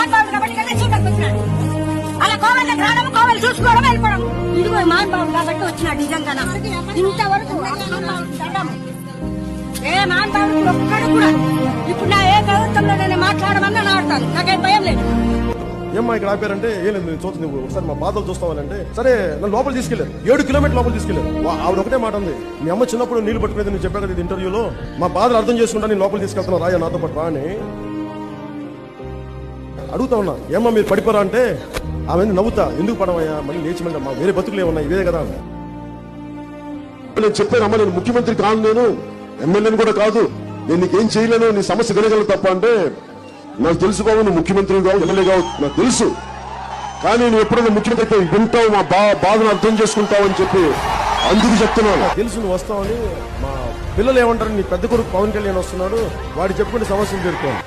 మాట్లాడు కాబట్టి కదా చూడడానికి వచ్చినాడు. అలా కోవెలకు రావడం, కోవెలు చూసుకోవడం, వెళ్ళిపోవడం. ఇదిగో మానబాబు కాబట్టి వచ్చినాడు. నిజంగా ఇంతవరకు ఏ మానబాబు ఒక్కడు కూడా ఇప్పుడు నా ఏ ప్రభుత్వంలో నేను మాట్లాడమన్నా నాడతాను. నాకేం భయం లేదు. ఏమ్మా ఇక్కడ ఆపారంటే ఏం లేదు, నేను చూస్తుంది ఒకసారి మా బాధలు చూస్తావాలంటే సరే నన్ను లోపల తీసుకెళ్లారు. 7 కిలోమీటర్ లోపల తీసుకెళ్లారు. ఆవిడ ఒకటే మాట ఉంది, మీ అమ్మ చిన్నప్పుడు నీళ్లు పట్టుకునేది నేను చెప్పా కదా ఇది ఇంటర్వ్యూలో, మా బాధలు అర్థం చేసుకుంటా నేను లోపల తీసుకెళ్తున్నా రాయ నాతో పాటు రా అని అడుగుతా ఉన్నా. ఏమ్మా మీరు పడిపోరా అంటే ఆమె నవ్వుతా, ఎందుకు పడవయ్యా మళ్ళీ లేచి మళ్ళీ మా వేరే బతుకులు ఏమన్నా ఇవే కదా. నేను చెప్పాను అమ్మ నేను ముఖ్యమంత్రి కాను, నేను ఎమ్మెల్యేని కూడా కాదు, నేను నీకేం చేయలేను, నీ సమస్య వినగలను తప్ప అంటే నాకు తెలుసు బాబు నువ్వు ముఖ్యమంత్రి కావు ఎమ్మెల్యే కావు నాకు తెలుసు, కానీ నువ్వు ఎప్పుడైనా ముఖ్యమంత్రి అయితే వింటావు, మా బాధను అర్థం చేసుకుంటావు అని చెప్పి అందుకు చెప్తున్నాను. తెలుసు నువ్వు వస్తావని. మా పిల్లలు ఏమంటారు, నీ పెద్ద కొడుకు పవన్ కళ్యాణ్ వస్తున్నాడు, వాడు చెప్పుకుంటే సమస్యలు తీరుతాను.